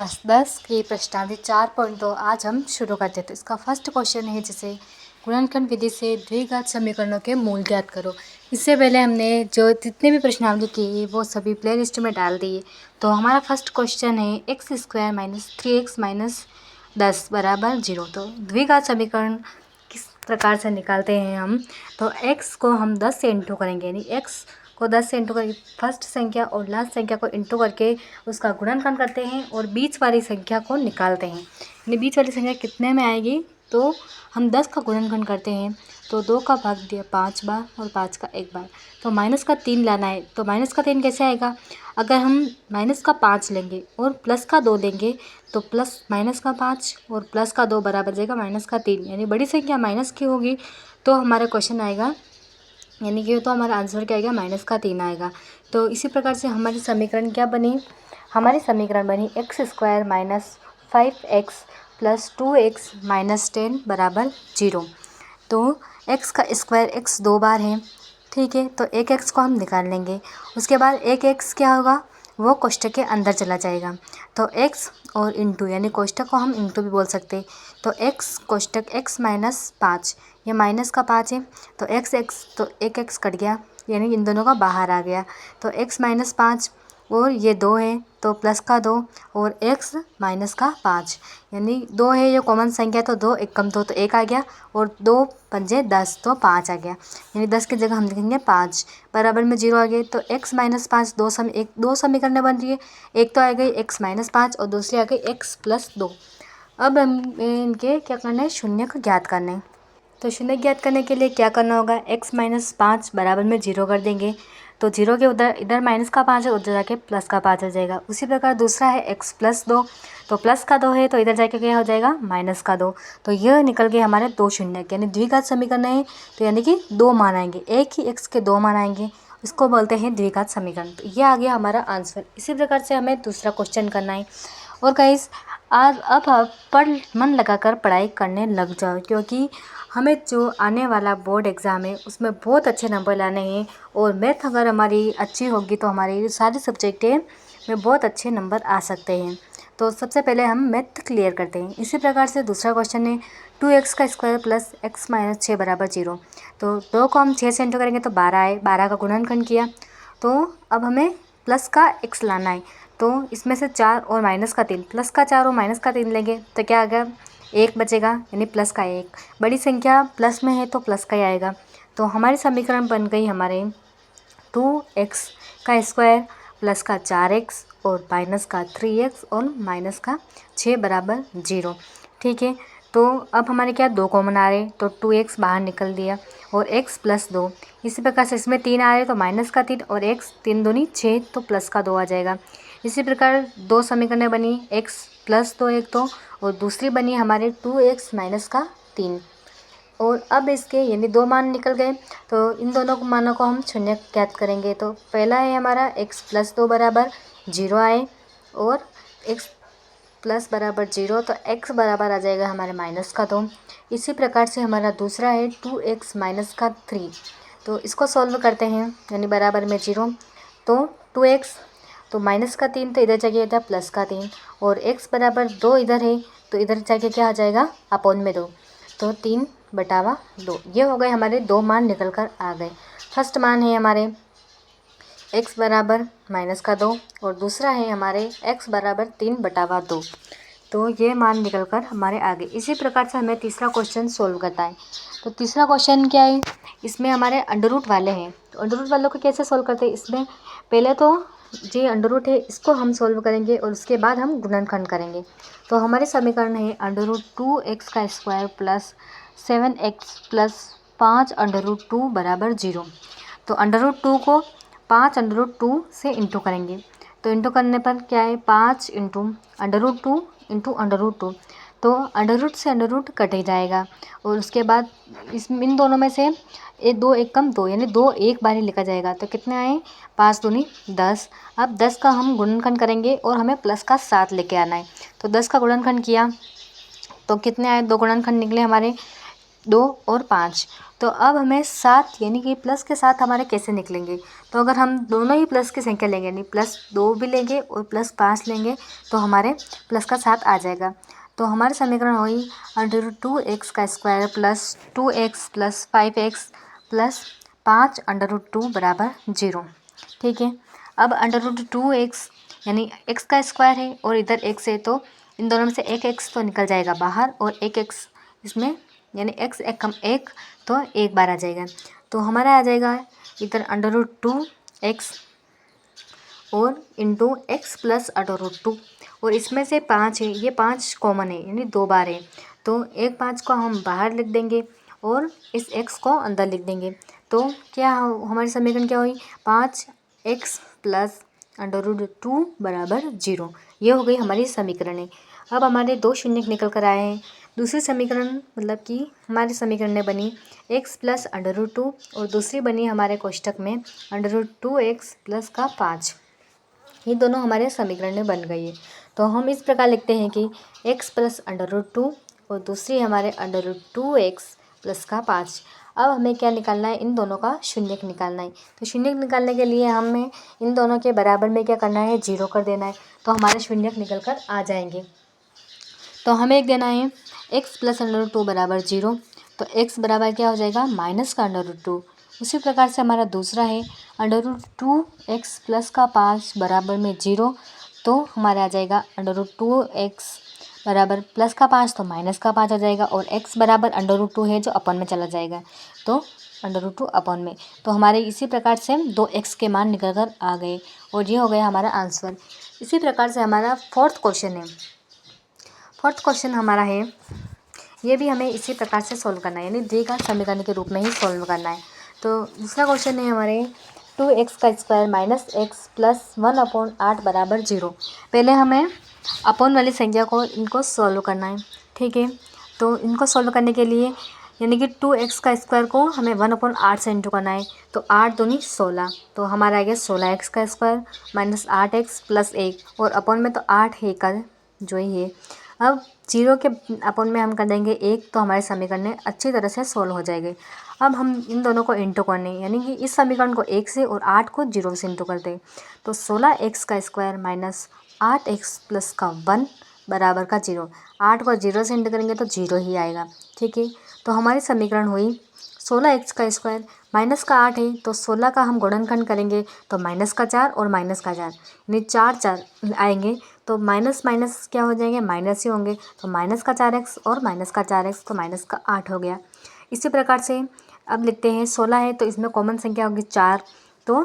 10 की प्रश्नावली 4.2 आज हम शुरू करते थे। इसका फर्स्ट क्वेश्चन है जिसे गुणनखंड विधि से द्विघात समीकरणों के मूल ज्ञात करो। इससे पहले हमने जो जितने भी प्रश्नावली की वो सभी प्ले लिस्ट में डाल दिए। तो हमारा फर्स्ट क्वेश्चन है x² - 3x - 10 = 0। तो द्विघात समीकरण किस प्रकार से निकालते हैं हम, तो x को हम 10 से इंटू करेंगे, यानी x को 10 से इंटू करके फर्स्ट संख्या और लास्ट संख्या को इंटू करके उसका गुणनखंड करते हैं और बीच वाली संख्या को निकालते हैं। यानी बीच वाली संख्या कितने में आएगी, तो हम 10 का गुणनखंड करते हैं तो 2 का भाग दिया 5 बार और 5 का 1 बार। तो माइनस का 3 लाना है, तो माइनस का 3 कैसे आएगा, अगर हम माइनस का 5 लेंगे और प्लस का 2 लेंगे तो प्लस माइनस का 5 और प्लस का 2 बराबर जाएगा माइनस का 3, यानी बड़ी संख्या माइनस की होगी तो हमारा क्वेश्चन आएगा, यानी कि तो हमारा आंसर क्या आएगा, माइनस का 3 आएगा। तो इसी प्रकार से हमारी समीकरण क्या बनी, हमारी समीकरण बनी x² - 5x + 2x - 10 = 0। तो x का स्क्वायर x 2 बार है, ठीक है, तो एक x को हम निकाल लेंगे। उसके बाद एक x क्या होगा, वो कोष्ठक के अंदर चला जाएगा। तो x और इंटू, यानी कोष्ठक को हम इंटू भी बोल सकते हैं। तो x कोष्ठक x - 5, ये माइनस का 5 है, तो x तो एक x कट गया, यानी इन दोनों का बाहर आ गया। तो x - 5 और ये 2 है तो प्लस का 2 और x माइनस का 5, यानी 2 है, ये कॉमन संख्या, तो 2 1 कम 2 तो 1 आ गया और 2 पंजे 10 तो 5 आ गया, यानी 10 की जगह हम लिखेंगे 5, बराबर में 0 आ गए। तो x - 5 दो समीकरणें बन रही है, एक तो आ गई x - 5 और दूसरी आ गई x + 2। अब हम इनके क्या करना है, शून्य को ज्ञात करना है। तो शून्य ज्ञात करने के लिए क्या करना होगा, x - 5 बराबर में 0 कर देंगे, तो 0 के उधर इधर माइनस का 5 है, उधर जाके प्लस का 5 हो जाएगा। उसी प्रकार दूसरा है x + 2, तो प्लस का 2 है तो इधर जाके क्या हो जाएगा, माइनस का 2। तो यह निकल गए हमारे 2 शून्य, यानी द्विघात समीकरण है, तो यानी कि 2 मान आएंगे, एक ही x के 2 मान आएंगे, इसको बोलते हैं द्विघात समीकरण। तो ये आ गया हमारा आंसर। इसी प्रकार से हमें दूसरा क्वेश्चन करना है। और गाइस आज अब आप मन लगाकर पढ़ाई करने लग जाओ, क्योंकि हमें जो आने वाला बोर्ड एग्ज़ाम है उसमें बहुत अच्छे नंबर लाने हैं और मैथ अगर हमारी अच्छी होगी तो हमारी सारे सब्जेक्टें में बहुत अच्छे नंबर आ सकते हैं। तो सबसे पहले हम मैथ क्लियर करते हैं। इसी प्रकार से दूसरा क्वेश्चन है 2x² + x - 6 = 0। तो 2 को हम 6 से इंटू करेंगे तो 12 आए, 12 का गुणनखंड किया, तो अब हमें प्लस का x लाना है। तो इसमें से 4 और माइनस का 3, प्लस का 4 और माइनस का 3 लेंगे तो क्या आ गया, 1 बचेगा, यानी प्लस का 1। बड़ी संख्या प्लस में है तो प्लस का ही आएगा। तो हमारी समीकरण बन गई हमारे 2x² प्लस का 4x और माइनस का 3x और माइनस का 6 = 0, ठीक है। तो अब हमारे क्या 2 कॉमन आ रहे, तो 2x बाहर निकल दिया और x + 2। इसी प्रकार से इसमें 3 आ रहे तो माइनस का 3 और x 3 दूनी 6 तो प्लस का 2 आ जाएगा। इसी प्रकार 2 समीकरणें बनी, x + 2 एक तो, और दूसरी बनी हमारे 2x - का 3। और अब इसके यानी 2 मान निकल गए, तो इन दोनों मानों को हम शून्य ज्ञात करेंगे। तो पहला है हमारा x + 2 बराबर 0 आए और x + बराबर 0, तो x बराबर आ जाएगा हमारे माइनस का 2। इसी प्रकार से हमारा दूसरा है 2x - का 3, तो इसको सॉल्व करते हैं, यानी बराबर में 0, तो 2x तो माइनस का 3 तो इधर जाके था प्लस का 3 और x बराबर 2 इधर है तो इधर जाके क्या आ जाएगा, अपोन में 2, तो 3/2। ये हो गए हमारे 2 मान निकल कर आ गए। फर्स्ट मान है हमारे x बराबर माइनस का 2 और दूसरा है हमारे x बराबर 3/2। तो ये मान निकल कर हमारे आगे। इसी प्रकार से हमें तीसरा क्वेश्चन सोल्व करता है। तो तीसरा क्वेश्चन क्या है, इसमें हमारे अंडर रूट वाले हैं। तो अंडर रूट वालों को कैसे सोल्व करते हैं, इसमें पहले तो जो अंडर रूट है इसको हम सोल्व करेंगे और उसके बाद हम गुणनखंड करेंगे। तो हमारे समीकरण है √2x² + 7x + 5√2 = 0। तो √2 को 5√2 से इंटू करेंगे, तो इंटू करने पर क्या है, 5 × √2 × √2, तो अंडर रूट से अंडर रूट कट ही जाएगा। और उसके बाद इन दोनों में से 2 1 कम 2, यानी 2 एक बार ही लिखा जाएगा, तो कितने आए, 5 दूनी 10। अब 10 का हम गुणनखंड करेंगे और हमें प्लस का 7 लेके आना है। तो 10 का गुणनखंड किया तो कितने आए, 2 गुणनखंड निकले हमारे, 2 और 5। तो अब हमें 7 यानी कि प्लस के साथ हमारे कैसे निकलेंगे। तो अगर हम दोनों ही प्लस की संख्या लेंगे यानी +2 भी लेंगे और +5 लेंगे तो हमारे प्लस का 7 आ जाएगा। तो हमारे समीकरण हुई √2x का square plus 2x plus 5x plus 5 √2 बराबर 0। ठीक है, अब √2x यानी x का स्क्वायर है और इधर x है तो इन दोनों में से एक x तो निकल जाएगा बाहर और एक x इसमें यानी x एक कम एक तो एक बार आ जाएगा। तो हमारा आ जाएगा इधर √2x और इंटू x प्लस √2 और इसमें से 5 है, ये 5 कॉमन है यानी 2 बार है तो एक 5 को हम बाहर लिख देंगे और इस x को अंदर लिख देंगे। तो क्या हमारी समीकरण क्या हुई 5x प्लस √2 बराबर 0। ये हो गई हमारी समीकरण है। अब हमारे 2 शून्य निकल कर आए हैं। दूसरी समीकरण मतलब कि हमारी समीकरण ने बनी x प्लस √2 और दूसरी बनी हमारे कोष्टक में √2x प्लस का 5। ये दोनों हमारे समीकरण में बन गई है। तो हम इस प्रकार लिखते हैं कि x प्लस √2 और दूसरी हमारे √2x प्लस का 5। अब हमें क्या निकालना है, इन दोनों का शून्यक निकालना है। तो शून्यक निकालने के लिए हमें इन दोनों के बराबर में क्या करना है 0 कर देना है तो हमारे शून्यक निकल कर आ जाएंगे। तो हमें एक देना है x प्लस √2 बराबर 0 तो x बराबर क्या हो जाएगा माइनस का √2। उसी प्रकार से हमारा दूसरा है √2x प्लस का 5 बराबर में 0 तो हमारा आ जाएगा √2x बराबर प्लस का 5 तो माइनस का 5 आ जाएगा और x बराबर √2 है जो अपन में चला जाएगा तो √2 अपन में। तो हमारे इसी प्रकार से 2x के मान निकल कर आ गए और ये हो गया हमारा आंसर। इसी प्रकार से हमारा फोर्थ क्वेश्चन है। फोर्थ क्वेश्चन हमारा है, ये भी हमें इसी प्रकार से सॉल्व करना है यानी द्विघात समीकरण के रूप में ही सॉल्व करना है। तो दूसरा क्वेश्चन है हमारे 2x का स्क्वायर माइनस x प्लस 1/8 बराबर 0। पहले हमें अपॉन वाली संख्या को इनको सॉल्व करना है। ठीक है, तो इनको सॉल्व करने के लिए यानी कि 2x का स्क्वायर को हमें 1/8 से इंटू करना है तो 8 दूनी 16 तो हमारा आ गया 16x का स्क्वायर माइनस 8x प्लस 1 और अपॉन में तो 8 है का जो ही है। अब 0 के अपॉन में हम कर देंगे 1 तो हमारे समीकरण अच्छी तरह से सोल्व हो जाएंगे। अब हम इन दोनों को इंटू करने यानी कि इस समीकरण को 1 से और 8 को 0 से इंटू कर दें तो 16x का स्क्वायर माइनस 8x प्लस का 1 बराबर का 0। 8 को 0 से इंटू करेंगे तो 0 ही आएगा। ठीक है, तो हमारी समीकरण हुई 16x का स्क्वायर माइनस का 8 है तो 16 का हम गुणनखंड करेंगे तो माइनस का 4 और माइनस का 4 यानी 4 आएंगे तो माइनस माइनस क्या हो जाएंगे माइनस ही होंगे तो माइनस का 4x और माइनस का 4x तो माइनस का 8 हो गया। इसी प्रकार से अब लिखते हैं 16 है तो इसमें कॉमन संख्या होगी 4 तो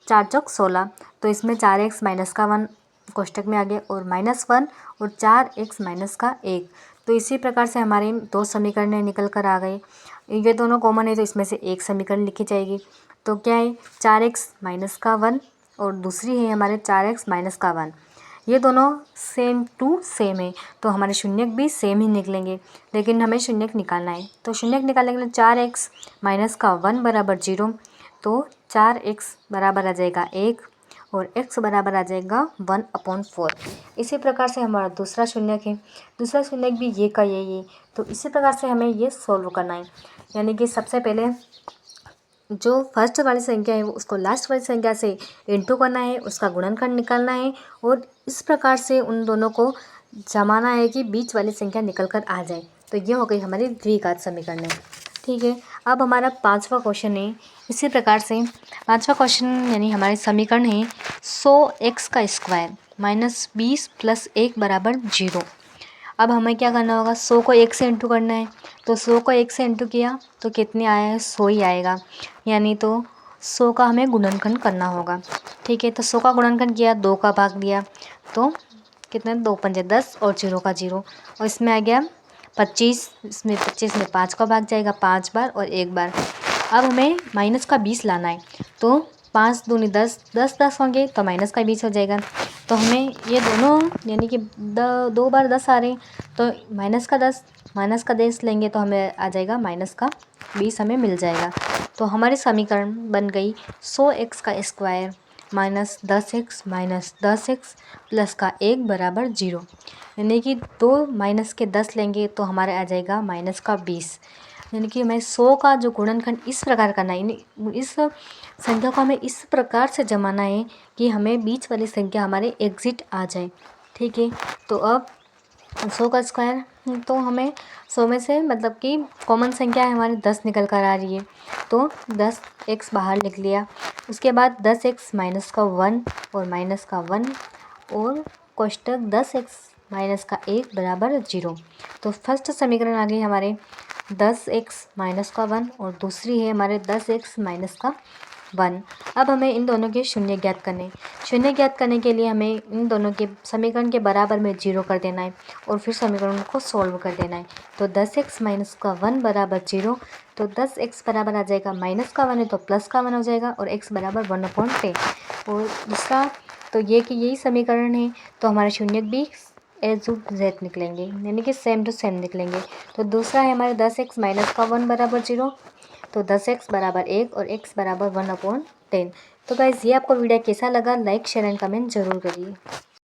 4 चौक 16 तो इसमें 4x माइनस का 1 कोष्टक में आ गया और -1 और 4x माइनस का 1। तो इसी प्रकार से हमारे 2 समीकरण निकल कर आ गए। ये दोनों कॉमन है तो इसमें से एक समीकरण लिखी जाएगी। तो क्या है 4x माइनस का 1 और दूसरी है हमारे 4x माइनस का 1। ये दोनों सेम टू सेम है तो हमारे शून्यक भी सेम ही निकलेंगे लेकिन हमें शून्यक निकालना है। तो शून्यक निकालने के लिए 4x माइनस का 1 बराबर 0 तो 4x बराबर आ जाएगा 1 और x बराबर आ जाएगा 1/4। इसी प्रकार से हमारा दूसरा शून्यक है। दूसरा शून्यक भी ये का ये तो इसी प्रकार से हमें ये सॉल्व करना है यानी कि सबसे पहले जो फर्स्ट वाली संख्या है वो उसको लास्ट वाली संख्या से इंटू करना है, उसका गुणनखंड निकालना है और इस प्रकार से उन दोनों को जमाना है कि बीच वाली संख्या निकल कर आ जाए। तो ये हो गई हमारी द्विघात समीकरण। ठीक है, अब हमारा 5वां क्वेश्चन है। इसी प्रकार से 5वां क्वेश्चन यानी हमारे समीकरण है 100x का स्क्वायर माइनस 20 प्लस 1 बराबर 0। अब हमें क्या करना होगा 100 को 1 से इंटू करना है तो 100 को 1 से इंटू किया तो कितने आया है 100 ही आएगा यानी तो 100 का हमें गुणनखंड करना होगा। ठीक है, तो 100 का गुणनखंड किया 2 का भाग दिया तो कितने 2 पंजे 10 और 0 का 0 और इसमें आ गया 25। इसमें 25 में 5 का भाग जाएगा 5 बार और 1 बार। अब हमें माइनस का 20 लाना है तो 5 दूनी 10 10 10 होंगे तो माइनस का 20 हो जाएगा। तो हमें ये दोनों यानी कि 2 बार 10 आ रहे हैं तो माइनस का 10 लेंगे तो हमें आ जाएगा माइनस का 20 हमें मिल जाएगा। तो हमारी समीकरण बन गई 100x का square minus 10x minus 10x plus का 1 बराबर 0 यानी कि 2 माइनस के 10 लेंगे तो हमारे आ जाएगा माइनस का 20। यानी कि हमें 100 का जो गुणनखंड इस प्रकार करना है, यानी इस संख्या को हमें इस प्रकार से जमाना है कि हमें बीच वाली संख्या हमारे एग्जिट आ जाए। ठीक है, तो अब 100 का स्क्वायर, तो हमें 100 में से मतलब कि कॉमन संख्या है हमारी 10 निकल कर आ रही है, तो 10x बाहर लिख लिया। उसके बाद 10x माइनस का 1 और माइनस का 1 और कोष्टक 10x माइनस का 1 बराबर 0। तो फर्स्ट समीकरण आ गई हमारे 10x माइनस का 1 और दूसरी है हमारे 10x माइनस का 1। अब हमें इन दोनों के शून्य ज्ञात करने। शून्य ज्ञात करने के लिए हमें इन दोनों के समीकरण के बराबर में 0 कर देना है और फिर समीकरण को सॉल्व कर देना है। तो 10x माइनस का 1 बराबर 0, तो 10x बराबर आ जाएगा माइनस का 1 है तो प्लस का 1 हो जाएगा और x बराबर 1/10। और दूसरा तो ये कि यही समीकरण है, तो हमारे शून्य भी एज टू जेड निकलेंगे, यानी कि सेम टू सेम निकलेंगे। तो दूसरा है हमारे 10x माइनस का 1 बराबर 0, तो 10x बराबर 1 और x बराबर 1/10। तो गाइज़ ये आपको वीडियो कैसा लगा, लाइक शेयर एंड कमेंट जरूर करिए।